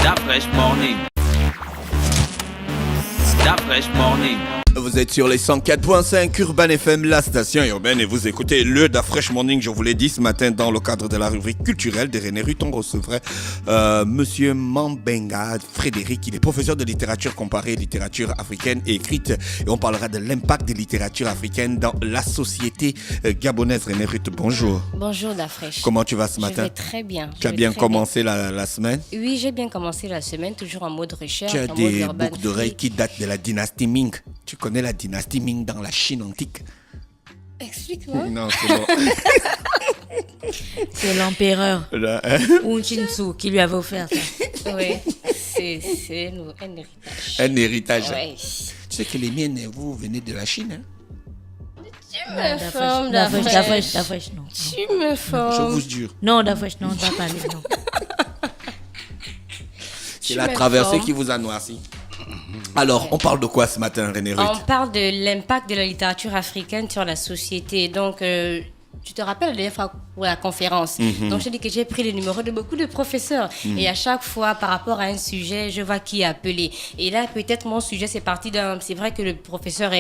That Fresh Morning. That Fresh Morning. Vous êtes sur les 104.5 Urban FM, la station urbaine, et vous écoutez le Da Fresh Morning. Je vous l'ai dit ce matin, dans le cadre de la rubrique culturelle de René Ruth, on recevrait Monsieur Mambenga Frédéric. Il est professeur de littérature comparée, littérature africaine et écrite, et on parlera de l'impact des littératures africaines dans la société gabonaise. René Ruth, bonjour. Bonjour Da Fresh. Comment tu vas ce matin? Je vais très bien. Tu as bien commencé la semaine? Oui, j'ai bien commencé la semaine, toujours en mode recherche. Tu as des boucles d'oreilles qui datent de la dynastie Ming. Tu connais la dynastie Ming dans la Chine antique? Explique-moi. Non, c'est bon. C'est l'empereur Wu Chinsu qui lui avait offert ça. Oui, c'est un héritage. Un héritage. Oui. Tu sais que les miennes, vous venez de la Chine, hein? Tu me formes, Da Da Fresh, non. Tu me Je formes. vous jure. Non, Da Fresh, non, t'as parlé, non. C'est la traversée qui vous a noirci. Alors, on parle de quoi ce matin, René Ruth? On parle de l'impact de la littérature africaine sur la société. Donc, tu te rappelles la dernière fois pour la conférence. Donc, je dis que j'ai pris le numéro de beaucoup de professeurs. Et à chaque fois, par rapport à un sujet, je vois qui est appelé. Et là, peut-être mon sujet, c'est parti d'un... C'est vrai que le professeur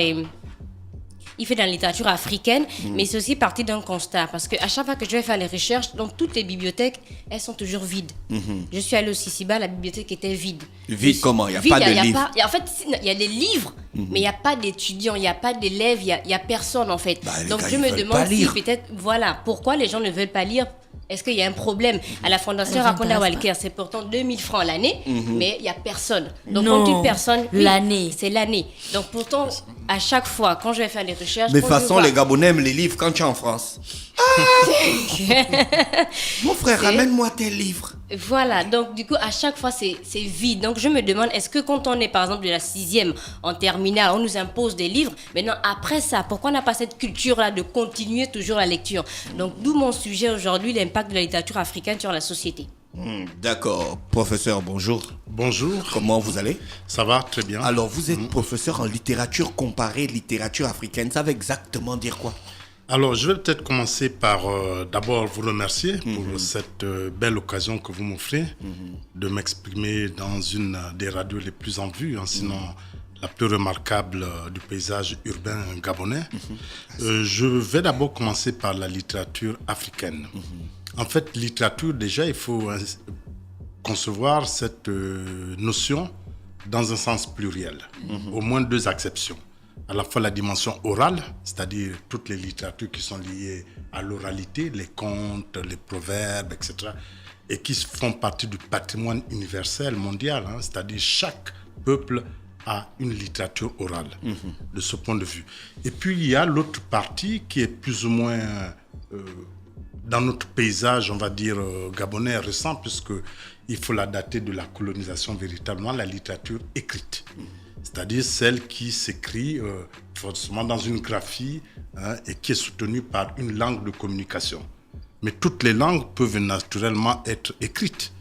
il fait dans la littérature africaine, mais c'est aussi parti d'un constat. Parce qu'à chaque fois que je vais faire les recherches, donc toutes les bibliothèques, elles sont toujours vides. Je suis allée au Sisiba, la bibliothèque était vide. Vide comment? Il n'y a pas de livres? En fait, il y a des livres, mais il n'y a pas d'étudiants, il n'y a pas d'élèves, il n'y a personne en fait. Les donc gars, je ils me veulent demande pas si lire. peut-être, voilà, pourquoi les gens ne veulent pas lire. Est-ce qu'il y a un problème à la Fondation Rakonda Walker? C'est pourtant 2000 francs l'année, mais il n'y a personne. Donc, Non, quand une personne... l'année. C'est l'année. Donc, pourtant, à chaque fois, quand je vais faire les recherches... Mais de toute quand je façon, vois- les Gabonais aiment les livres quand tu es en France. Mon frère, ramène-moi tes livres. Voilà, donc du coup, à chaque fois, c'est vide. Donc, je me demande, est-ce que quand on est, par exemple, de la 6e en terminale, on nous impose des livres, maintenant, après ça, pourquoi on n'a pas cette culture-là de continuer toujours la lecture? Donc, d'où mon sujet aujourd'hui, l'impact de la littérature africaine sur la société. D'accord. Professeur, bonjour. Bonjour, Comment vous allez? ça va très bien. Alors, vous êtes professeur en littérature comparée, littérature africaine. Ça veut exactement dire quoi? Alors, je vais peut-être commencer par d'abord vous remercier pour cette belle occasion que vous m'offrez de m'exprimer dans une des radios les plus en vue, hein, sinon la plus remarquable du paysage urbain gabonais. Je vais d'abord commencer par la littérature africaine. En fait, littérature, déjà, il faut concevoir cette notion dans un sens pluriel, au moins deux acceptions. À la fois la dimension orale, c'est-à-dire toutes les littératures qui sont liées à l'oralité, les contes, les proverbes, etc., et qui font partie du patrimoine universel mondial, hein, c'est-à-dire chaque peuple a une littérature orale, de ce point de vue. Et puis il y a l'autre partie qui est plus ou moins dans notre paysage, on va dire, gabonais récent, puisqu'il faut la dater de la colonisation véritablement, la littérature écrite. C'est-à-dire celle qui s'écrit forcément dans une graphie, hein, et qui est soutenue par une langue de communication. Mais toutes les langues peuvent naturellement être écrites.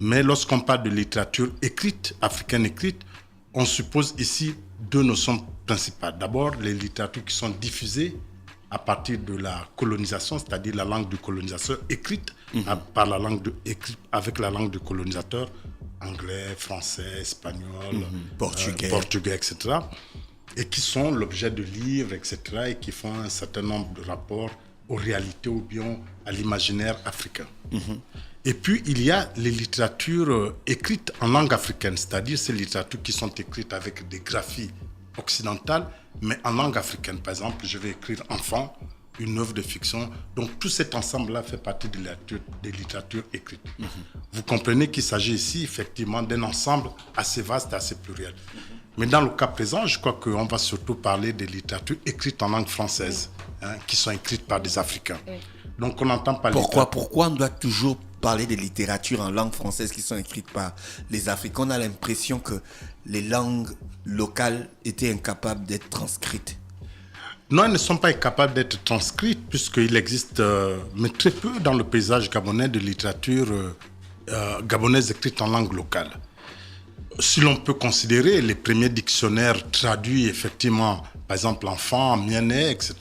Mais lorsqu'on parle de littérature écrite, africaine écrite, on suppose ici deux notions principales. D'abord, les littératures qui sont diffusées à partir de la colonisation, c'est-à-dire la langue du colonisateur écrite par la langue avec la langue du colonisateur, anglais, français, espagnol, portugais, etc. Et qui sont l'objet de livres, etc. et qui font un certain nombre de rapports aux réalités ou bien à l'imaginaire africain. Et puis, il y a les littératures écrites en langue africaine, c'est-à-dire ces littératures qui sont écrites avec des graphies occidentales, mais en langue africaine. Par exemple, je vais écrire Enfant, une œuvre de fiction. Donc, tout cet ensemble-là fait partie des littératures écrites. Vous comprenez qu'il s'agit ici, effectivement, d'un ensemble assez vaste et assez pluriel. Mais dans le cas présent, je crois qu'on va surtout parler des littératures écrites en langue française, hein, qui sont écrites par des Africains. Donc, on n'entend pas... Pourquoi on doit toujours parler des littératures en langue française qui sont écrites par les Africains? On a l'impression que les langues locales étaient incapables d'être transcrites. Non, elles ne sont pas incapables d'être transcrites, puisqu'il existe, mais très peu dans le paysage gabonais, de littérature gabonaise écrite en langue locale. Si l'on peut considérer les premiers dictionnaires traduits, effectivement, par exemple, Enfant, Mienné, etc.,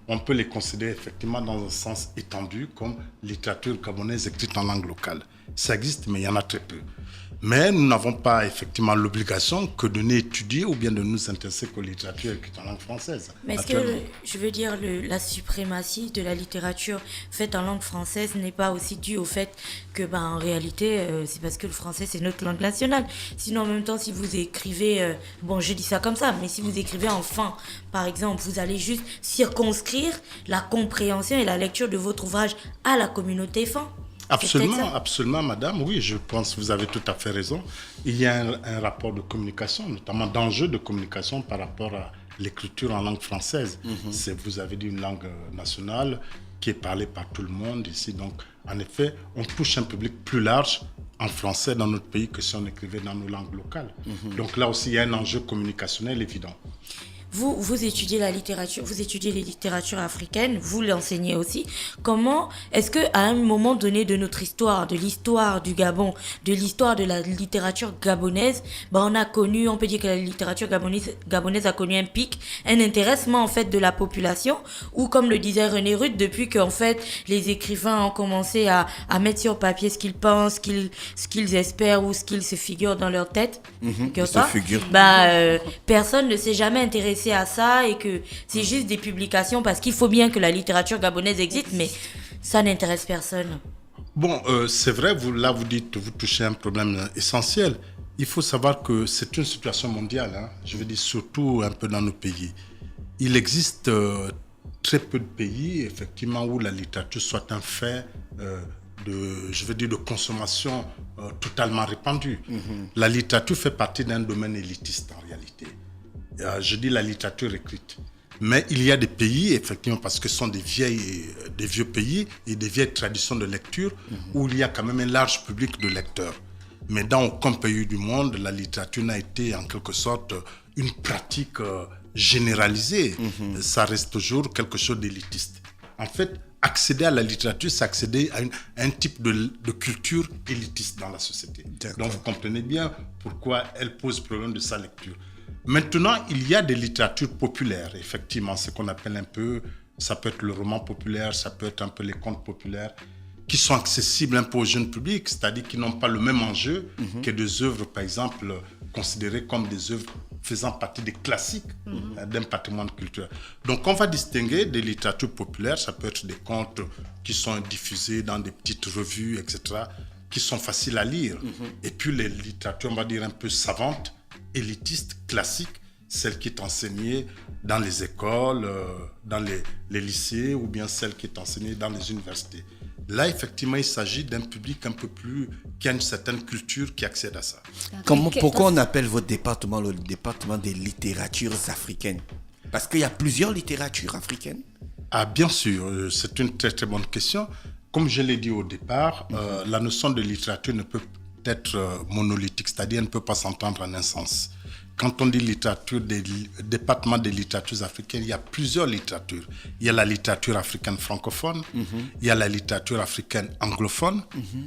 on peut les considérer effectivement dans un sens étendu comme littérature gabonaise écrite en langue locale. Ça existe, mais il y en a très peu. Mais nous n'avons pas effectivement l'obligation que de n'étudier ou bien de nous intéresser qu'aux littératures écrites en langue française. Mais est-ce que, je veux dire, la suprématie de la littérature faite en langue française n'est pas aussi due au fait que, en réalité, c'est parce que le français, c'est notre langue nationale. Sinon, en même temps, si vous écrivez, je dis ça comme ça, mais si vous écrivez en fin, par exemple, vous allez juste circonscrire la compréhension et la lecture de votre ouvrage à la communauté fin. Absolument, madame. Oui, je pense que vous avez tout à fait raison. Il y a un rapport de communication, notamment d'enjeux de communication par rapport à l'écriture en langue française. Vous avez dit une langue nationale qui est parlée par tout le monde ici. Donc, en effet, on touche un public plus large en français dans notre pays que si on écrivait dans nos langues locales. Donc là aussi, il y a un enjeu communicationnel évident. Vous étudiez la littérature, vous étudiez les littératures africaines, vous l'enseignez aussi. Comment est-ce qu'à un moment donné de notre histoire, de l'histoire du Gabon, de l'histoire de la littérature gabonaise, on peut dire que la littérature gabonaise a connu un pic, un intéressement en fait de la population, ou comme le disait René Ruth, depuis qu'en fait les écrivains ont commencé à mettre sur papier ce qu'ils pensent, ce qu'ils espèrent ou ce qu'ils se figurent dans leur tête, personne ne s'est jamais intéressé à ça et que c'est juste des publications parce qu'il faut bien que la littérature gabonaise existe, mais ça n'intéresse personne. C'est vrai, vous touchez un problème essentiel. Il faut savoir que c'est une situation mondiale, je veux dire surtout un peu dans nos pays. Il existe très peu de pays, effectivement, où la littérature soit un fait de consommation totalement répandue. La littérature fait partie d'un domaine élitiste en réalité. Je dis la littérature écrite. Mais il y a des pays, effectivement, parce que ce sont des vieux pays et des vieilles traditions de lecture où il y a quand même un large public de lecteurs. Mais dans aucun pays du monde, la littérature n'a été en quelque sorte une pratique généralisée. Ça reste toujours quelque chose d'élitiste. En fait, accéder à la littérature, c'est accéder à un type de culture élitiste dans la société. Donc vous comprenez bien pourquoi elle pose problème de sa lecture. Maintenant, il y a des littératures populaires, effectivement, ce qu'on appelle un peu, ça peut être le roman populaire, ça peut être un peu les contes populaires, qui sont accessibles un peu au jeune public, c'est-à-dire qui n'ont pas le même enjeu que des œuvres, par exemple, considérées comme des œuvres faisant partie des classiques d'un patrimoine culturel. Donc, on va distinguer des littératures populaires, ça peut être des contes qui sont diffusés dans des petites revues, etc., qui sont faciles à lire. Et puis, les littératures, on va dire, un peu savantes, élitiste, classique, celle qui est enseignée dans les écoles, dans les lycées ou bien celle qui est enseignée dans les universités. Là, effectivement, il s'agit d'un public un peu plus, qui a une certaine culture qui accède à ça. Pourquoi on appelle votre département le département des littératures africaines? Parce qu'il y a plusieurs littératures africaines. Bien sûr, c'est une très très bonne question. Comme je l'ai dit au départ, la notion de littérature ne peut être monolithique, c'est-à-dire elle ne peut pas s'entendre en un sens. Quand on dit littérature, département des littératures africaines, il y a plusieurs littératures. Il y a la littérature africaine francophone, il y a la littérature africaine anglophone,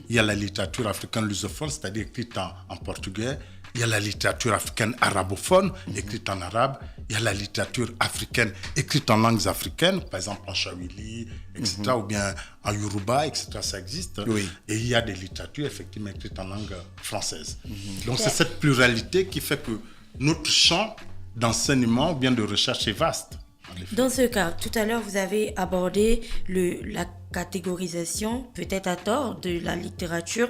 il y a la littérature africaine lusophone, c'est-à-dire écrite en portugais, il y a la littérature africaine arabophone, écrite en arabe, il y a la littérature africaine écrite en langues africaines, par exemple en Swahili, etc., ou bien en Yoruba, etc., ça existe. Oui. Et il y a des littératures effectivement écrites en langue française. Donc c'est cette pluralité qui fait que notre champ d'enseignement ou bien de recherche est vaste. Dans ce cas, tout à l'heure, vous avez abordé la catégorisation, peut-être à tort, de la littérature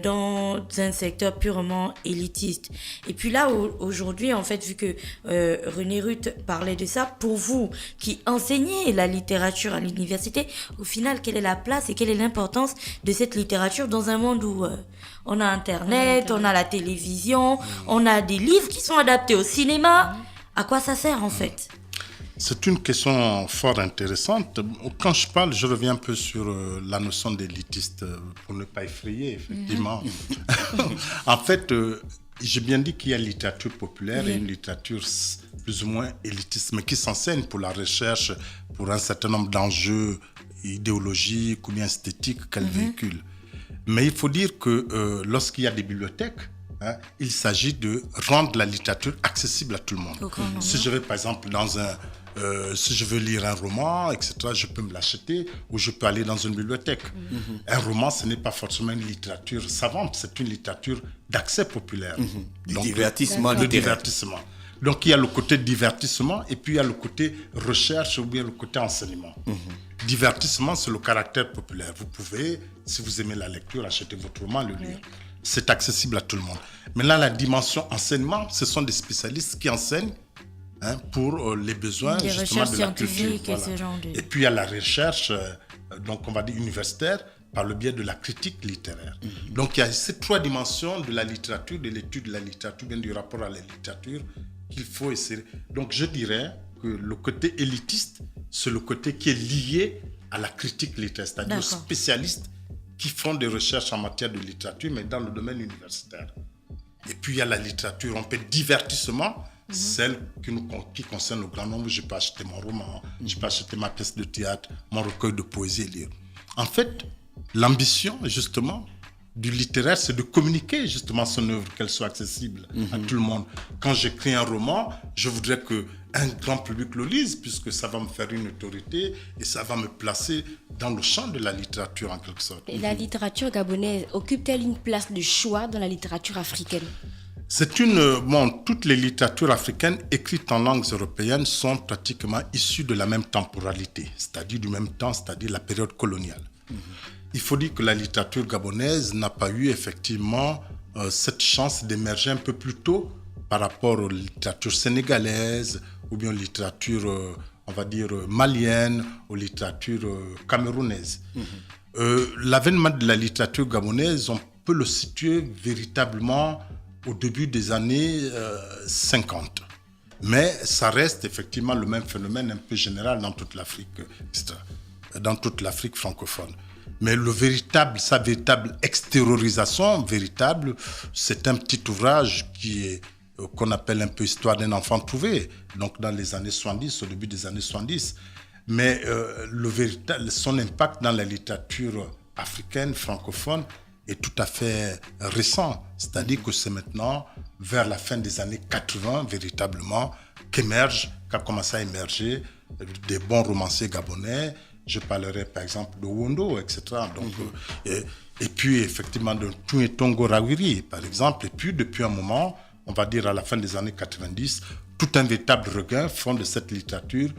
dans un secteur purement élitiste. Et puis là, aujourd'hui, en fait, vu que René Ruth parlait de ça, pour vous qui enseignez la littérature à l'université, au final, quelle est la place et quelle est l'importance de cette littérature dans un monde où on a Internet, on a la télévision, on a des livres qui sont adaptés au cinéma? À quoi ça sert, en fait? C'est une question fort intéressante. Quand je parle, je reviens un peu sur la notion d'élitiste, pour ne pas effrayer, effectivement. En fait, j'ai bien dit qu'il y a une littérature populaire et une littérature plus ou moins élitiste, mais qui s'enseigne pour la recherche, pour un certain nombre d'enjeux idéologiques ou bien esthétiques qu'elle véhicule. Mais il faut dire que lorsqu'il y a des bibliothèques, il s'agit de rendre la littérature accessible à tout le monde. Si je vais par exemple dans Si je veux lire un roman, etc., je peux me l'acheter ou je peux aller dans une bibliothèque. Un roman, ce n'est pas forcément une littérature savante, c'est une littérature d'accès populaire. Du Donc, divertissement le littéraire. divertissement. Donc, il y a le côté divertissement et puis il y a le côté recherche ou bien le côté enseignement. Divertissement, c'est le caractère populaire. Vous pouvez, si vous aimez la lecture, acheter votre roman, le lire. C'est accessible à tout le monde. Maintenant, la dimension enseignement, ce sont des spécialistes qui enseignent pour les besoins des justement recherches de la culture. scientifiques et ce genre de... Et puis, il y a la recherche, donc on va dire universitaire, par le biais de la critique littéraire. Donc, il y a ces trois dimensions de la littérature, de l'étude de la littérature, bien du rapport à la littérature, qu'il faut essayer. Donc, je dirais que le côté élitiste, c'est le côté qui est lié à la critique littéraire, c'est-à-dire aux spécialistes qui font des recherches en matière de littérature, mais dans le domaine universitaire. Et puis, il y a la littérature, on peut divertissement, celle qui concerne le grand nombre. Je peux acheter mon roman, je peux acheter ma pièce de théâtre, mon recueil de poésie et lire. En fait, l'ambition, justement, du littéraire, c'est de communiquer justement son œuvre, qu'elle soit accessible à tout le monde. Quand j'écris un roman, je voudrais qu'un grand public le lise, puisque ça va me faire une autorité et ça va me placer dans le champ de la littérature en quelque sorte. Et la littérature gabonaise occupe-t-elle une place de choix dans la littérature africaine? Toutes les littératures africaines écrites en langues européennes sont pratiquement issues de la même temporalité, c'est-à-dire du même temps, c'est-à-dire la période coloniale. Il faut dire que la littérature gabonaise n'a pas eu effectivement cette chance d'émerger un peu plus tôt par rapport aux littératures sénégalaises ou bien aux littératures, on va dire, maliennes, aux littératures camerounaises. L'avènement de la littérature gabonaise, on peut le situer véritablement au début des années 50. Mais ça reste effectivement le même phénomène un peu général dans toute l'Afrique, dans toute l'Afrique francophone. Mais sa véritable extériorisation, c'est un petit ouvrage qu'on appelle un peu Histoire d'un enfant trouvé, donc dans les années 70, au début des années 70. Mais son impact dans la littérature africaine, francophone, est tout à fait récent. C'est-à-dire que c'est maintenant, vers la fin des années 80, véritablement, qu'a commencé à émerger des bons romanciers gabonais. Je parlerai par exemple de Wondo, etc. Donc, et puis effectivement de Tuetongo Rawiri, par exemple. Et puis depuis un moment, on va dire à la fin des années 90, tout un véritable regain font de cette littérature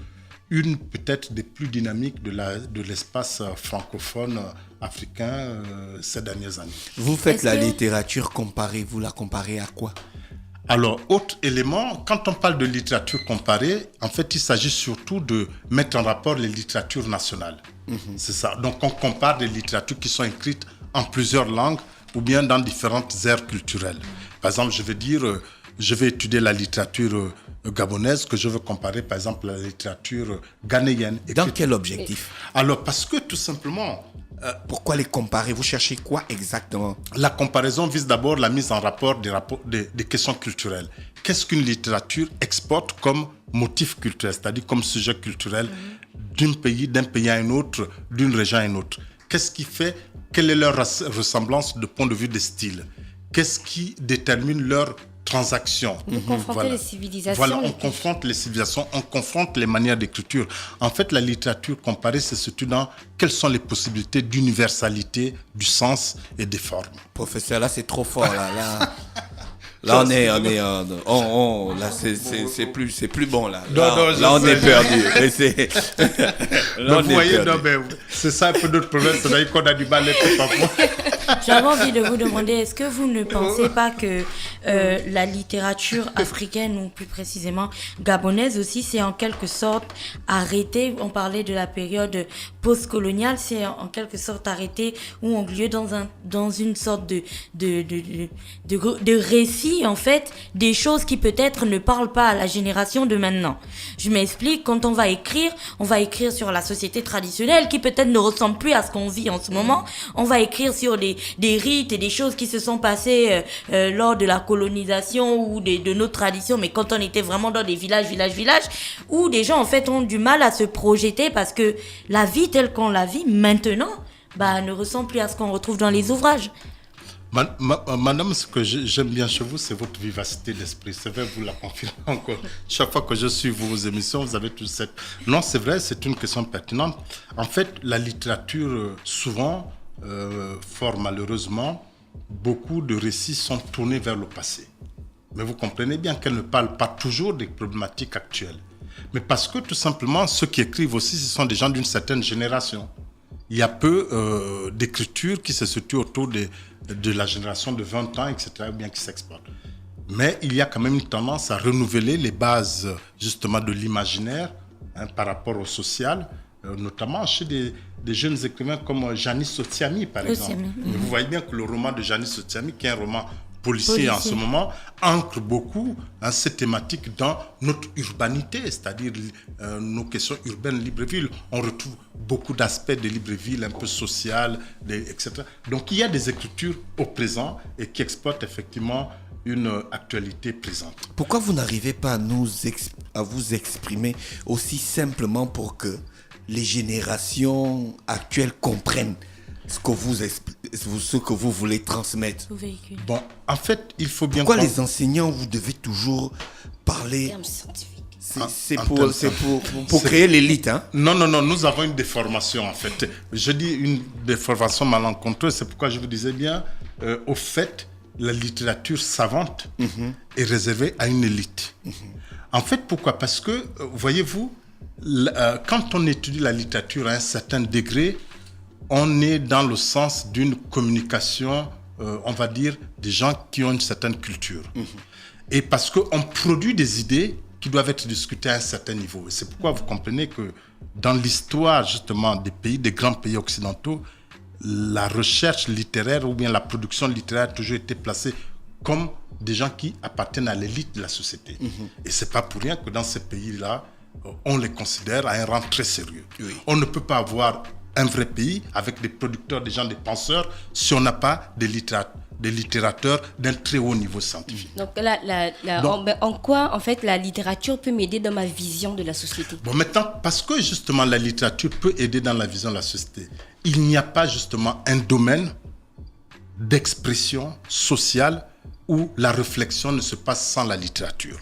une peut-être des plus dynamiques de l'espace francophone africain ces dernières années. Vous faites la littérature comparée, vous la comparez à quoi? Alors, autre élément, quand on parle de littérature comparée, en fait, il s'agit surtout de mettre en rapport les littératures nationales. C'est ça. Donc, on compare des littératures qui sont écrites en plusieurs langues ou bien dans différentes aires culturelles. Par exemple, je vais étudier la littérature gabonaise que je veux comparer, par exemple, à la littérature ghanéenne. Dans quel objectif? Alors, parce que tout simplement... Pourquoi les comparer? Vous cherchez quoi exactement? La comparaison vise d'abord la mise en rapport des questions culturelles. Qu'est-ce qu'une littérature exporte comme motif culturel, c'est-à-dire comme sujet culturel d'un pays à un autre, d'une région à une autre? Qu'est-ce qui fait? Quelle est leur ressemblance de point de vue des styles? Qu'est-ce qui détermine leur transactions? Vous confrontez les civilisations. Voilà, on confronte les civilisations, on confronte les manières d'écriture. En fait, la littérature comparée, c'est surtout dans quelles sont les possibilités d'universalité du sens et des formes. Professeur, là, c'est trop fort, là. Là, là, c'est plus bon, là. Là, on est perdu. Vous voyez, c'est ça un peu notre problème, c'est-à-dire qu'on a du mal à être parfois. J'avais envie de vous demander, est-ce que vous ne pensez pas que la littérature africaine, ou plus précisément gabonaise aussi, c'est en quelque sorte arrêté? On parlait de la période postcoloniale, c'est en quelque sorte arrêté ou on lieu dans une sorte de récit, en fait, des choses qui peut-être ne parlent pas à la génération de maintenant. Je m'explique, quand on va écrire sur la société traditionnelle qui peut-être ne ressemble plus à ce qu'on vit en ce moment. On va écrire sur des rites et des choses qui se sont passées lors de la colonisation ou de nos traditions, mais quand on était vraiment dans des villages, où des gens en fait ont du mal à se projeter parce que la vie telle qu'on la vit maintenant, ne ressemble plus à ce qu'on retrouve dans les ouvrages. Madame, ce que j'aime bien chez vous, c'est votre vivacité d'esprit. C'est vrai, vous la confirmez encore. Chaque fois que je suis vos émissions, vous avez toute cette... Non, c'est vrai, c'est une question pertinente. En fait, la littérature, souvent, fort malheureusement, beaucoup de récits sont tournés vers le passé. Mais vous comprenez bien qu'elle ne parle pas toujours des problématiques actuelles. Mais parce que, tout simplement, ceux qui écrivent aussi, ce sont des gens d'une certaine génération. Il y a peu d'écriture qui se situe autour de la génération de 20 ans, etc., ou bien qui s'exporte. Mais il y a quand même une tendance à renouveler les bases, justement, de l'imaginaire par rapport au social, notamment chez des jeunes écrivains comme Janis Sotiami, par exemple. Et vous voyez bien que le roman de Janis Sotiami, qui est un roman policier en ce moment, ancre beaucoup ces thématiques dans notre urbanité, c'est-à-dire nos questions urbaines, Libreville. On retrouve beaucoup d'aspects de Libreville, un peu social, etc. Donc il y a des écritures au présent et qui exploitent effectivement une actualité présente. Pourquoi vous n'arrivez pas à vous exprimer aussi simplement pour que les générations actuelles comprennent ce que vous voulez transmettre? Bon, en fait, il faut bien... Pourquoi les enseignants, vous devez toujours parler... C'est pour créer l'élite, hein? Non, nous avons une déformation, en fait. Je dis une déformation malencontreuse, c'est pourquoi je vous disais bien, au fait, la littérature savante est réservée à une élite. En fait, pourquoi? Parce que, voyez-vous, quand on étudie la littérature à un certain degré, on est dans le sens d'une communication, on va dire, des gens qui ont une certaine culture. Et parce qu'on produit des idées qui doivent être discutées à un certain niveau. Et c'est pourquoi vous comprenez que dans l'histoire, justement, des pays, des grands pays occidentaux, la recherche littéraire ou bien la production littéraire a toujours été placée comme des gens qui appartiennent à l'élite de la société. Et c'est pas pour rien que dans ces pays-là, on les considère à un rang très sérieux. On ne peut pas avoir un vrai pays avec des producteurs, des gens, des penseurs, si on n'a pas des littérateurs d'un très haut niveau scientifique. Donc, en quoi, en fait, la littérature peut m'aider dans ma vision de la société? Bon, maintenant, parce que justement la littérature peut aider dans la vision de la société, il n'y a pas justement un domaine d'expression sociale où la réflexion ne se passe sans la littérature.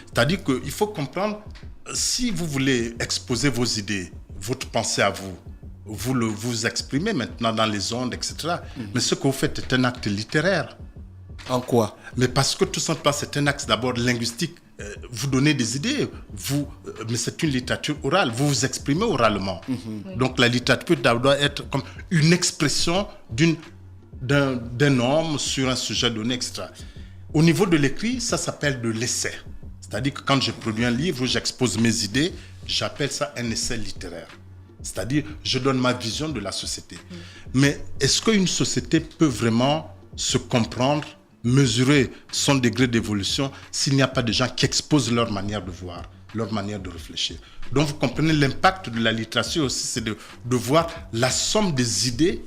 C'est-à-dire qu'il faut comprendre, si vous voulez exposer vos idées, votre pensée à vous, vous exprimez maintenant dans les ondes, etc. Mais ce que vous faites est un acte littéraire. En quoi? Mais parce que tout simplement, c'est un acte d'abord linguistique. Vous donnez des idées, mais c'est une littérature orale. Vous vous exprimez oralement. Donc la littérature doit être comme une expression d'un homme sur un sujet donné, etc. Au niveau de l'écrit, ça s'appelle de l'essai. C'est-à-dire que quand je produis un livre où j'expose mes idées, j'appelle ça un essai littéraire. C'est-à-dire, je donne ma vision de la société. Mais est-ce qu'une société peut vraiment se comprendre, mesurer son degré d'évolution s'il n'y a pas de gens qui exposent leur manière de voir, leur manière de réfléchir? Donc, vous comprenez l'impact de la littérature aussi, c'est de voir la somme des idées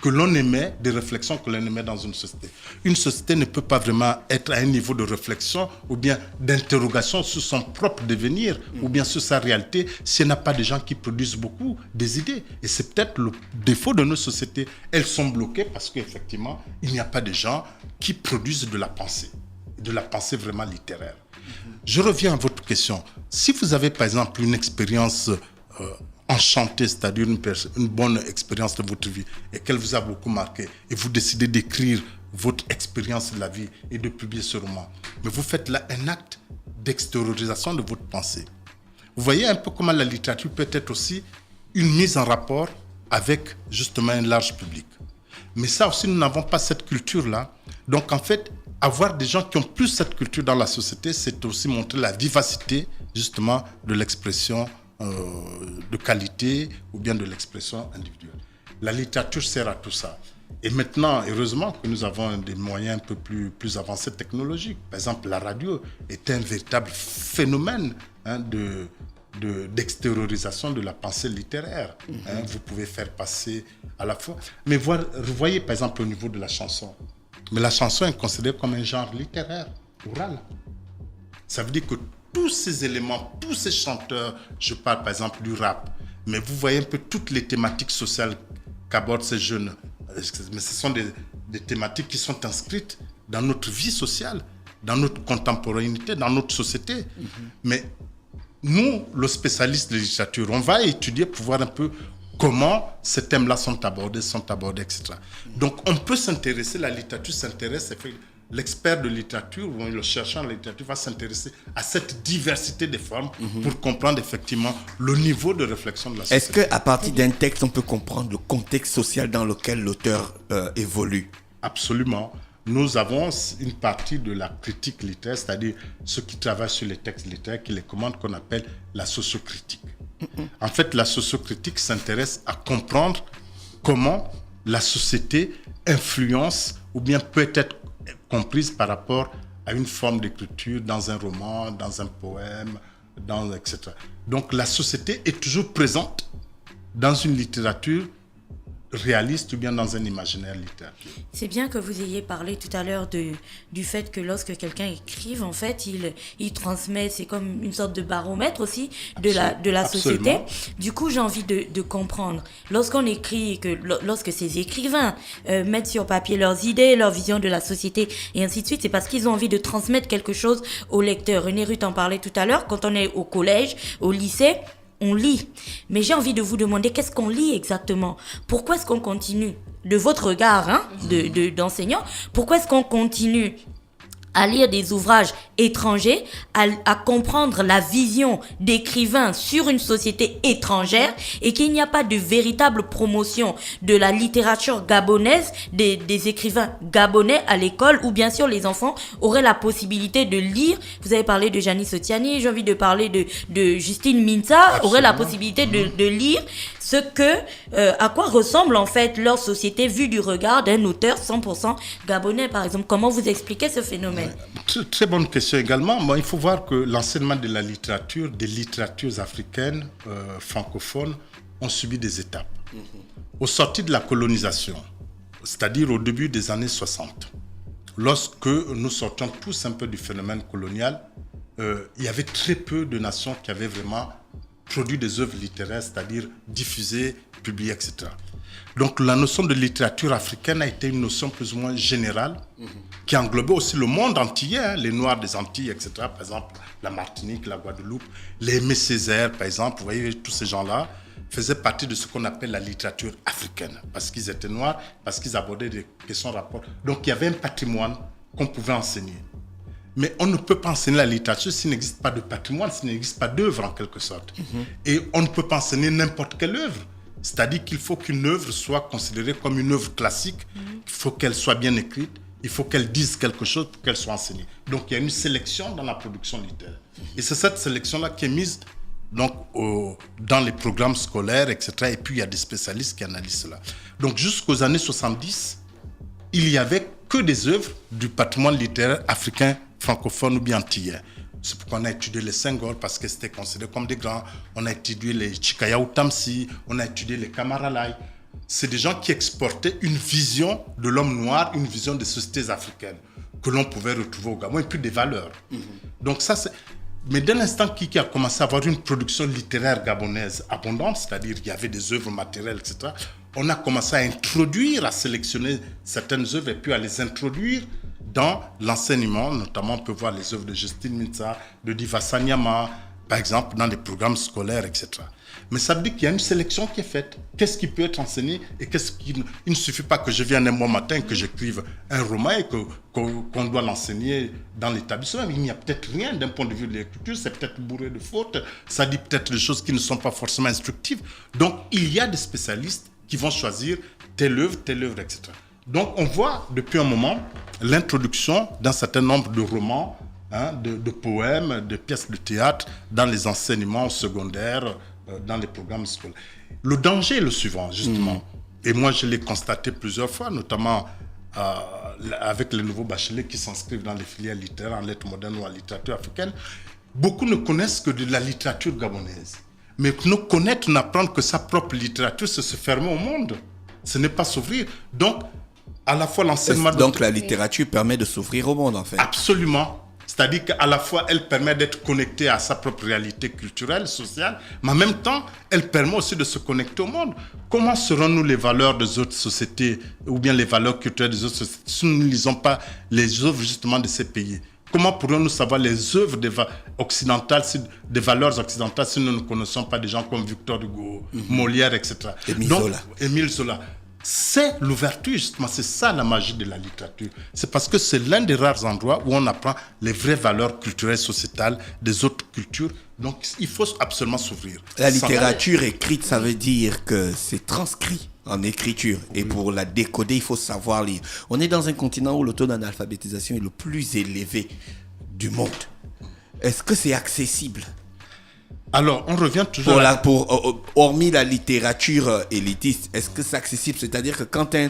que l'on émet, des réflexions que l'on émet dans une société. Une société ne peut pas vraiment être à un niveau de réflexion ou bien d'interrogation sur son propre devenir ou bien sur sa réalité si elle n'a pas de gens qui produisent beaucoup des idées. Et c'est peut-être le défaut de nos sociétés. Elles sont bloquées parce qu'effectivement, il n'y a pas de gens qui produisent de la pensée vraiment littéraire. Je reviens à votre question. Si vous avez par exemple une expérience enchantée, c'est-à-dire une bonne expérience de votre vie et qu'elle vous a beaucoup marqué et vous décidez d'écrire votre expérience de la vie et de publier ce roman, mais vous faites là un acte d'extériorisation de votre pensée. Vous voyez un peu comment la littérature peut être aussi une mise en rapport avec justement un large public. Mais ça aussi, nous n'avons pas cette culture-là. Donc en fait, avoir des gens qui ont plus cette culture dans la société, c'est aussi montrer la vivacité justement de l'expression de qualité ou bien de l'expression individuelle. La littérature sert à tout ça. Et maintenant, heureusement que nous avons des moyens un peu plus avancés technologiques. Par exemple, la radio est un véritable phénomène d'extériorisation de la pensée littéraire. Vous pouvez faire passer à la fois... Mais vous voyez, par exemple, au niveau de la chanson. Mais la chanson est considérée comme un genre littéraire, oral. Ça veut dire que tous ces éléments, tous ces chanteurs, je parle par exemple du rap, mais vous voyez un peu toutes les thématiques sociales qu'abordent ces jeunes. Mais ce sont des thématiques qui sont inscrites dans notre vie sociale, dans notre contemporanéité, dans notre société. Mais nous, le spécialiste de littérature, on va étudier pour voir un peu comment ces thèmes-là sont abordés, etc. Donc, on peut s'intéresser, la littérature s'intéresse, l'expert de littérature ou le chercheur en littérature va s'intéresser à cette diversité des formes pour comprendre effectivement le niveau de réflexion de la société. Est-ce qu'à partir d'un texte, on peut comprendre le contexte social dans lequel l'auteur évolue? Absolument. Nous avons une partie de la critique littéraire, c'est-à-dire ceux qui travaillent sur les textes littéraires, qui les commandent, qu'on appelle la sociocritique. En fait, la sociocritique s'intéresse à comprendre comment la société influence ou bien peut être comprise par rapport à une forme d'écriture dans un roman, dans un poème, etc. Donc la société est toujours présente dans une littérature réaliste ou bien dans un imaginaire littéraire. C'est bien que vous ayez parlé tout à l'heure du fait que lorsque quelqu'un écrive, en fait, il transmet, c'est comme une sorte de baromètre aussi de la société. Du coup, j'ai envie de comprendre. Lorsqu'on écrit, lorsque ces écrivains mettent sur papier leurs idées, leur vision de la société et ainsi de suite, c'est parce qu'ils ont envie de transmettre quelque chose aux lecteurs. René Ruth en parlait tout à l'heure, quand on est au collège, au lycée, on lit. Mais j'ai envie de vous demander qu'est-ce qu'on lit exactement? Pourquoi est-ce qu'on continue, de votre regard d'enseignant, pourquoi est-ce qu'on continue à lire des ouvrages étrangers, à comprendre la vision d'écrivains sur une société étrangère et qu'il n'y a pas de véritable promotion de la littérature gabonaise, des écrivains gabonais à l'école où bien sûr les enfants auraient la possibilité de lire. Vous avez parlé de Janis Otiani, j'ai envie de parler de Justine Minza, auraient la possibilité de lire ce que, à quoi ressemble en fait leur société vue du regard d'un auteur 100% gabonais par exemple. Comment vous expliquez ce phénomène? Très, très bonne question également. Bon, il faut voir que l'enseignement de la littérature, des littératures africaines, francophones, ont subi des étapes. Au sorti de la colonisation, c'est-à-dire au début des années 60, lorsque nous sortions tous un peu du phénomène colonial, il y avait très peu de nations qui avaient vraiment produit des œuvres littéraires, c'est-à-dire diffusées, publiées, etc. Donc la notion de littérature africaine a été une notion plus ou moins générale qui englobait aussi le monde antillais, hein, les Noirs des Antilles, etc. Par exemple, la Martinique, la Guadeloupe, les Aimé Césaire, par exemple, vous voyez, tous ces gens-là faisaient partie de ce qu'on appelle la littérature africaine, parce qu'ils étaient noirs, parce qu'ils abordaient des questions rapport. Donc il y avait un patrimoine qu'on pouvait enseigner. Mais on ne peut pas enseigner la littérature s'il n'existe pas de patrimoine, s'il n'existe pas d'œuvre en quelque sorte. Et on ne peut pas enseigner n'importe quelle œuvre. C'est-à-dire qu'il faut qu'une œuvre soit considérée comme une œuvre classique, il faut qu'elle soit bien écrite, il faut qu'elle dise quelque chose pour qu'elle soit enseignée. Donc il y a une sélection dans la production littéraire. Et c'est cette sélection-là qui est mise donc, dans les programmes scolaires, etc. Et puis il y a des spécialistes qui analysent cela. Donc jusqu'aux années 70, il n'y avait que des œuvres du patrimoine littéraire africain, francophone ou bien antillais. C'est pourquoi on a étudié les Senghor parce que c'était considéré comme des grands. On a étudié les Chikaya Tamsi, on a étudié les Kamaralai. C'est des gens qui exportaient une vision de l'homme noir, une vision des sociétés africaines que l'on pouvait retrouver au Gabon et puis des valeurs. Donc ça, c'est... Mais dès l'instant qui a commencé à avoir une production littéraire gabonaise abondante, c'est-à-dire qu'il y avait des œuvres matérielles, etc., on a commencé à introduire, à sélectionner certaines œuvres et puis à les introduire dans l'enseignement. Notamment, on peut voir les œuvres de Justine Minza, de Diva Sanyama, par exemple, dans les programmes scolaires, etc. Mais ça veut dire qu'il y a une sélection qui est faite. Qu'est-ce qui peut être enseigné et qu'est-ce qui... Il ne suffit pas que je vienne un mois matin, que j'écrive un roman et qu'on doit l'enseigner dans l'établissement. Il n'y a peut-être rien d'un point de vue de l'écriture, c'est peut-être bourré de fautes, ça dit peut-être des choses qui ne sont pas forcément instructives. Donc, il y a des spécialistes qui vont choisir telle œuvre, etc. Donc, on voit depuis un moment l'introduction d'un certain nombre de romans, de poèmes, de pièces de théâtre dans les enseignements secondaires, dans les programmes scolaires. Le danger est le suivant, justement. Et moi, je l'ai constaté plusieurs fois, notamment avec les nouveaux bacheliers qui s'inscrivent dans les filières littéraires en lettres modernes ou en littérature africaine. Beaucoup ne connaissent que de la littérature gabonaise. Mais ne connaître, n'apprendre que sa propre littérature, c'est se fermer au monde. Ce n'est pas s'ouvrir. Donc, à la fois l'enseignement... Donc la littérature permet de s'ouvrir au monde, en fait. Absolument. C'est-à-dire qu'à la fois, elle permet d'être connectée à sa propre réalité culturelle, sociale, mais en même temps, elle permet aussi de se connecter au monde. Comment seront-nous les valeurs des autres sociétés ou bien les valeurs culturelles des autres sociétés si nous ne lisons pas les œuvres justement de ces pays? Comment pourrions-nous savoir les œuvres occidentales, des valeurs occidentales, si nous ne connaissons pas des gens comme Victor Hugo, Molière, etc. Émile Zola. C'est l'ouverture, justement, c'est ça la magie de la littérature. C'est parce que c'est l'un des rares endroits où on apprend les vraies valeurs culturelles, sociétales des autres cultures. Donc, il faut absolument s'ouvrir. La littérature écrite, ça veut dire que c'est transcrit en écriture. Et pour la décoder, il faut savoir lire. On est dans un continent où le taux d'analphabétisation est le plus élevé du monde. Est-ce que c'est accessible? Alors, on revient toujours hormis la littérature élitiste, est-ce que c'est accessible? C'est-à-dire que quand un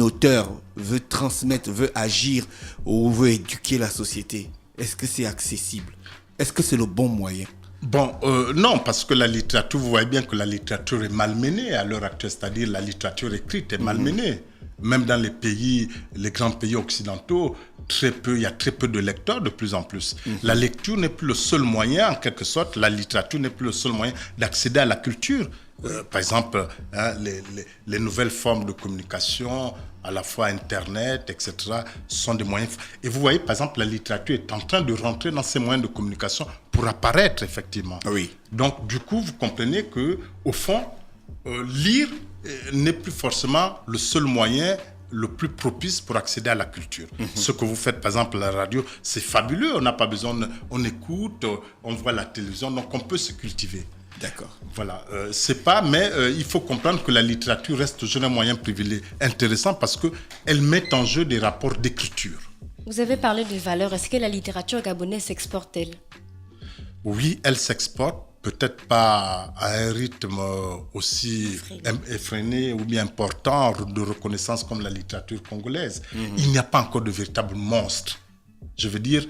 auteur veut transmettre, veut agir ou veut éduquer la société, est-ce que c'est accessible? Est-ce que c'est le bon moyen? Bon, non, parce que la littérature, vous voyez bien que la littérature est malmenée à l'heure actuelle, c'est-à-dire la littérature écrite est malmenée. Même dans les grands pays occidentaux, il y a très peu de lecteurs de plus en plus. La lecture n'est plus le seul moyen, en quelque sorte, la littérature n'est plus le seul moyen d'accéder à la culture. Par exemple, les nouvelles formes de communication, à la fois Internet, etc., sont des moyens. Et vous voyez, par exemple, la littérature est en train de rentrer dans ces moyens de communication pour apparaître, effectivement. Oui. Donc, du coup, vous comprenez qu'au fond, lire n'est plus forcément le seul moyen le plus propice pour accéder à la culture. Ce que vous faites, par exemple, à la radio, c'est fabuleux. On n'a pas besoin, on écoute, on voit la télévision, donc on peut se cultiver. D'accord. Voilà, mais il faut comprendre que la littérature reste toujours un moyen privilégié, intéressant parce qu'elle met en jeu des rapports d'écriture. Vous avez parlé de valeurs. Est-ce que la littérature gabonaise s'exporte-t-elle? Oui, elle s'exporte, peut-être pas à un rythme aussi effréné ou bien important de reconnaissance comme la littérature congolaise. Il n'y a pas encore de véritables monstres, je veux dire,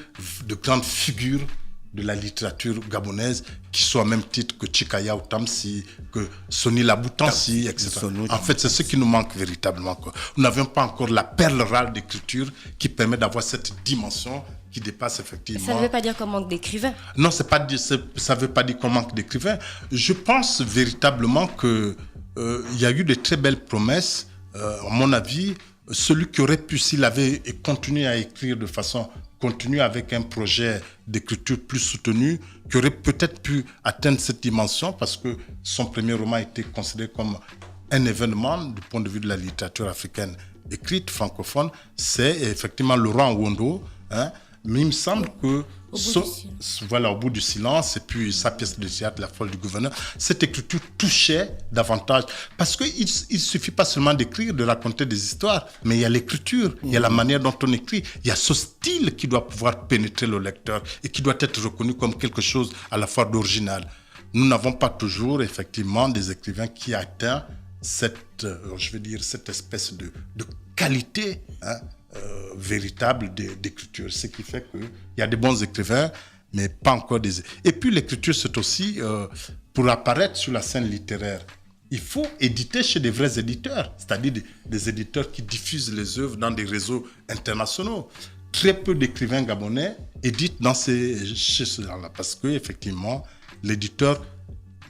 de grandes figures de la littérature gabonaise qui soient au même titre que Chikaya Outamsi, que Soni Laboutansi, etc. En fait, c'est ce qui nous manque véritablement. Nous n'avons pas encore la perle rare d'écriture qui permet d'avoir cette dimension qui dépasse effectivement... Ça ne veut pas dire qu'on manque d'écrivains. Non, ça ne veut pas dire qu'on manque d'écrivains. Je pense véritablement qu'il y a eu de très belles promesses. À mon avis, celui qui aurait pu, s'il avait continué à écrire de façon continue avec un projet d'écriture plus soutenu, qui aurait peut-être pu atteindre cette dimension parce que son premier roman a été considéré comme un événement du point de vue de la littérature africaine écrite, francophone, c'est effectivement Laurent Wondo, mais il me semble que au bout du silence, et puis sa pièce de théâtre, La folle du gouverneur, cette écriture touchait davantage. Parce qu'il ne suffit pas seulement d'écrire, de raconter des histoires, mais il y a l'écriture, il y a la manière dont on écrit, il y a ce style qui doit pouvoir pénétrer le lecteur et qui doit être reconnu comme quelque chose à la fois d'original. Nous n'avons pas toujours, effectivement, des écrivains qui atteignent cette espèce de qualité, véritable d'écriture. Ce qui fait qu'il y a des bons écrivains, mais pas encore des... Et puis l'écriture, c'est aussi, pour apparaître sur la scène littéraire, il faut éditer chez des vrais éditeurs, c'est-à-dire des éditeurs qui diffusent les œuvres dans des réseaux internationaux. Très peu d'écrivains gabonais éditent chez ceux-là, parce que effectivement, l'éditeur...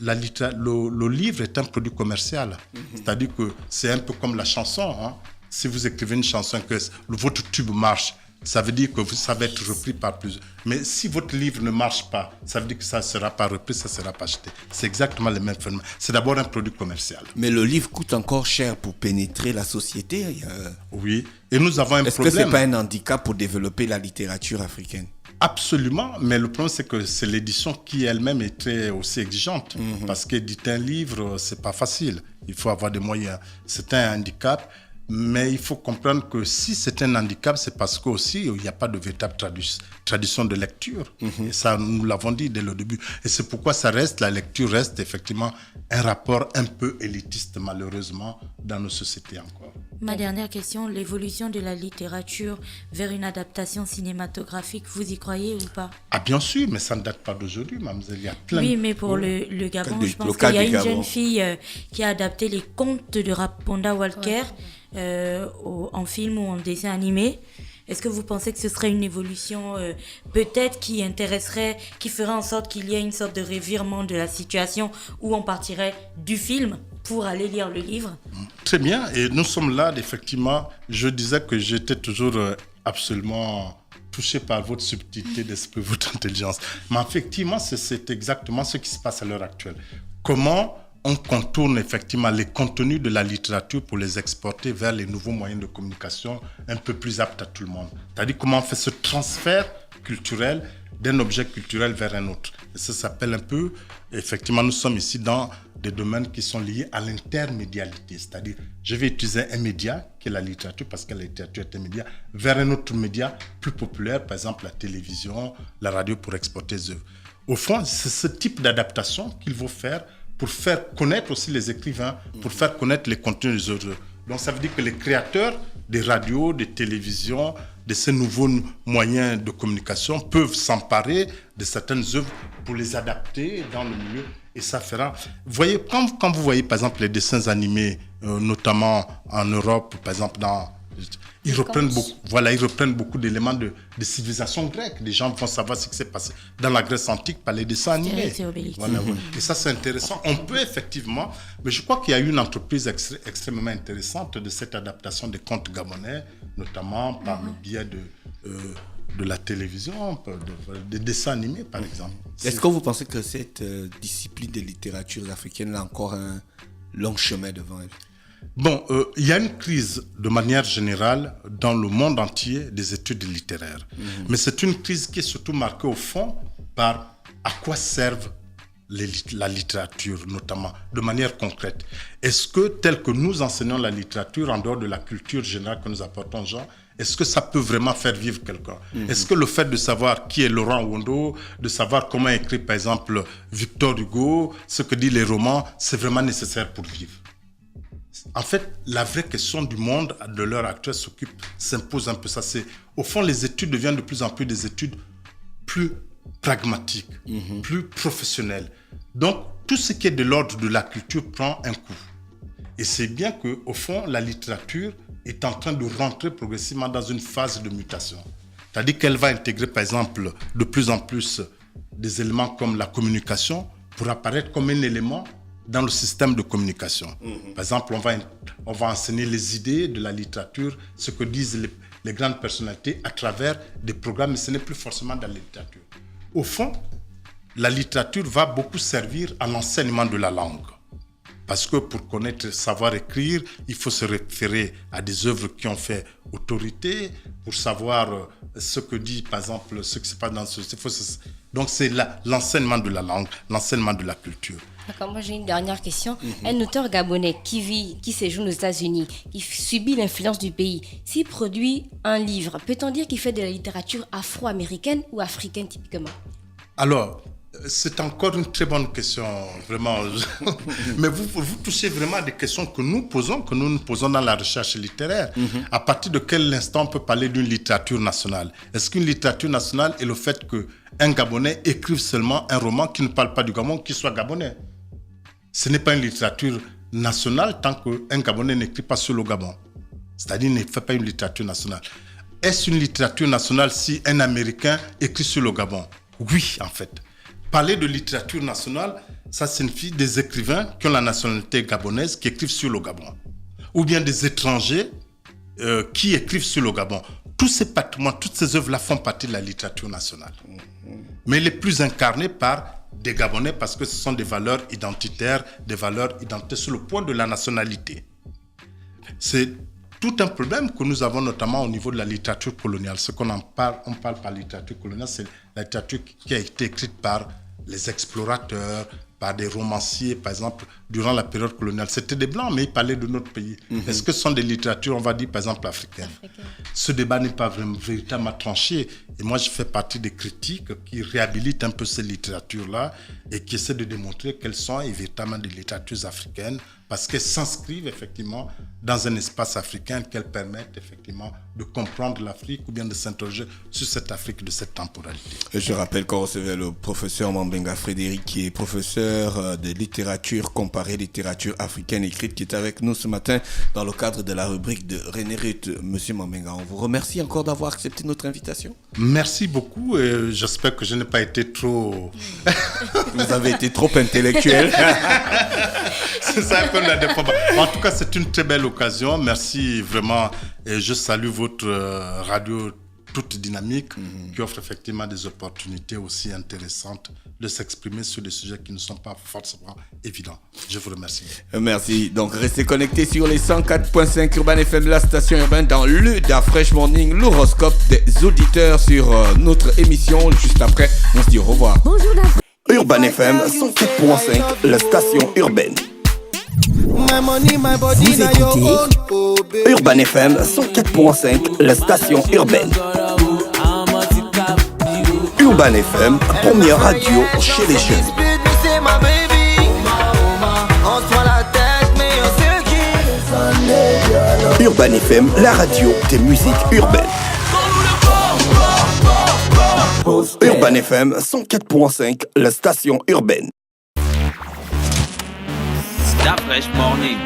Le livre est un produit commercial. C'est-à-dire que c'est un peu comme la chanson. Si vous écrivez une chanson, que votre tube marche, ça veut dire que ça va être repris par plusieurs. Mais si votre livre ne marche pas, ça veut dire que ça ne sera pas repris, ça ne sera pas acheté. C'est exactement le même phénomène. C'est d'abord un produit commercial. Mais le livre coûte encore cher pour pénétrer la société. Oui, et nous avons un problème. Est-ce que ce n'est pas un handicap pour développer la littérature africaine? Absolument, mais le problème c'est que c'est l'édition qui elle-même est très aussi exigeante, parce qu'éditer un livre, c'est pas facile, il faut avoir des moyens. C'est un handicap, mais il faut comprendre que si c'est un handicap, c'est parce qu'aussi il n'y a pas de véritable tradition de lecture. Et ça, nous l'avons dit dès le début. Et c'est pourquoi la lecture reste effectivement un rapport un peu élitiste, malheureusement, dans nos sociétés encore. Ma dernière question, l'évolution de la littérature vers une adaptation cinématographique, vous y croyez ou pas? Ah bien sûr, mais ça ne date pas d'aujourd'hui, mademoiselle. Il y a plein mais pour le Gabon, je pense qu'il y a une jeune fille qui a adapté les contes de Raponda Walker en film ou en dessin animé. Est-ce que vous pensez que ce serait une évolution peut-être qui intéresserait, qui ferait en sorte qu'il y ait une sorte de revirement de la situation où on partirait du film pour aller lire le livre? Très bien, et nous sommes là, effectivement, je disais que j'étais toujours absolument touché par votre subtilité d'esprit, votre intelligence. Mais effectivement, c'est exactement ce qui se passe à l'heure actuelle. Comment on contourne effectivement les contenus de la littérature pour les exporter vers les nouveaux moyens de communication un peu plus aptes à tout le monde. C'est-à-dire comment on fait ce transfert culturel d'un objet culturel vers un autre. Et ça s'appelle un peu, effectivement, nous sommes ici dans des domaines qui sont liés à l'intermédialité. C'est-à-dire, je vais utiliser un média, qui est la littérature, parce que la littérature est un média, vers un autre média plus populaire, par exemple la télévision, la radio, pour exporter les œuvres. Au fond, c'est ce type d'adaptation qu'il faut faire pour faire connaître aussi les écrivains, pour faire connaître les contenus des œuvres. Donc ça veut dire que les créateurs des radios, des télévisions, de ces nouveaux moyens de communication peuvent s'emparer de certaines œuvres pour les adapter dans le milieu. Et ça fera... Vous voyez, quand vous voyez par exemple les dessins animés, notamment en Europe, par exemple ils reprennent beaucoup d'éléments de civilisation grecque. Les gens vont savoir ce qui s'est passé dans la Grèce antique par les dessins animés. Voilà. Et ça, c'est intéressant. On peut effectivement... Mais je crois qu'il y a eu une entreprise extrêmement intéressante de cette adaptation des contes gabonais, notamment par le biais de la télévision, des dessins animés, par exemple. Est-ce que vous pensez que cette discipline de littérature africaine a encore un long chemin devant elle? Bon, il y a une crise de manière générale dans le monde entier des études littéraires. Mais c'est une crise qui est surtout marquée au fond par à quoi servent la littérature, notamment, de manière concrète. Est-ce que, tel que nous enseignons la littérature, en dehors de la culture générale que nous apportons aux gens, est-ce que ça peut vraiment faire vivre quelqu'un? Est-ce que le fait de savoir qui est Laurent Wondo, de savoir comment écrit, par exemple, Victor Hugo, ce que disent les romans, c'est vraiment nécessaire pour vivre? En fait, la vraie question du monde de l'heure actuelle s'impose un peu ça. Au fond, les études deviennent de plus en plus des études plus pragmatiques, plus professionnelles. Donc, tout ce qui est de l'ordre de la culture prend un coup. Et c'est bien qu'au fond, la littérature est en train de rentrer progressivement dans une phase de mutation. C'est-à-dire qu'elle va intégrer, par exemple, de plus en plus des éléments comme la communication pour apparaître comme un élément dans le système de communication. Par exemple, on va enseigner les idées de la littérature, ce que disent les grandes personnalités à travers des programmes, mais ce n'est plus forcément dans la littérature. Au fond, la littérature va beaucoup servir à l'enseignement de la langue. Parce que pour connaître, savoir écrire, il faut se référer à des œuvres qui ont fait autorité, pour savoir ce que dit, par exemple, ce qui se passe dans ce... Donc c'est l'enseignement de la langue, l'enseignement de la culture. D'accord, moi j'ai une dernière question. Un auteur gabonais qui séjourne aux États-Unis, qui subit l'influence du pays, s'il produit un livre, peut-on dire qu'il fait de la littérature afro-américaine ou africaine typiquement? Alors, c'est encore une très bonne question, vraiment. Mais vous touchez vraiment à des questions que nous nous posons dans la recherche littéraire. À partir de quel instant on peut parler d'une littérature nationale? Est-ce qu'une littérature nationale est le fait qu'un Gabonais écrive seulement un roman qui ne parle pas du Gabon, qui soit gabonais? Ce n'est pas une littérature nationale tant qu'un Gabonais n'écrit pas sur le Gabon. C'est-à-dire qu'il ne fait pas une littérature nationale. Est-ce une littérature nationale si un Américain écrit sur le Gabon? Oui, en fait. Parler de littérature nationale, ça signifie des écrivains qui ont la nationalité gabonaise qui écrivent sur le Gabon. Ou bien des étrangers qui écrivent sur le Gabon. Tous ces patrimoines, toutes ces œuvres-là font partie de la littérature nationale. Mais les plus incarnées par des Gabonais parce que ce sont des valeurs identitaires sur le point de la nationalité. C'est tout un problème que nous avons notamment au niveau de la littérature coloniale. Ce qu'on on parle par littérature coloniale, c'est la littérature qui a été écrite par les explorateurs, par des romanciers, par exemple, durant la période coloniale. C'était des Blancs, mais ils parlaient de notre pays. Est-ce que ce sont des littératures, on va dire, par exemple, africaines? Ce débat n'est pas véritablement tranché. Et moi, je fais partie des critiques qui réhabilitent un peu ces littératures-là et qui essaient de démontrer qu'elles sont véritablement des littératures africaines parce qu'elles s'inscrivent effectivement dans un espace africain, qu'elles permettent effectivement de comprendre l'Afrique ou bien de s'interroger sur cette Afrique de cette temporalité. Et je rappelle qu'on recevait le professeur Mambenga Frédéric, qui est professeur de littérature comparée, littérature africaine écrite, qui est avec nous ce matin dans le cadre de la rubrique de René Ruth. Monsieur Mambenga, on vous remercie encore d'avoir accepté notre invitation. Merci beaucoup et j'espère que je n'ai pas été trop... Vous avez été trop intellectuel. C'est ça un peu la défense. En tout cas, c'est une très belle occasion. Merci vraiment. Et je salue votre radio toute dynamique qui offre effectivement des opportunités aussi intéressantes de s'exprimer sur des sujets qui ne sont pas forcément évidents. Je vous remercie. Merci. Donc, restez connectés sur les 104.5 Urban FM, la station urbaine, dans le Fresh Morning, l'horoscope des auditeurs sur notre émission. Juste après, on se dit au revoir. Bonjour Urban FM 104.5, la station urbaine. Vous écoutez Urban FM 104.5, la station urbaine. Urban FM, première radio chez les jeunes. Urban FM, la radio des musiques urbaines. Urban FM 104.5, la station urbaine. Da Fresh Morning.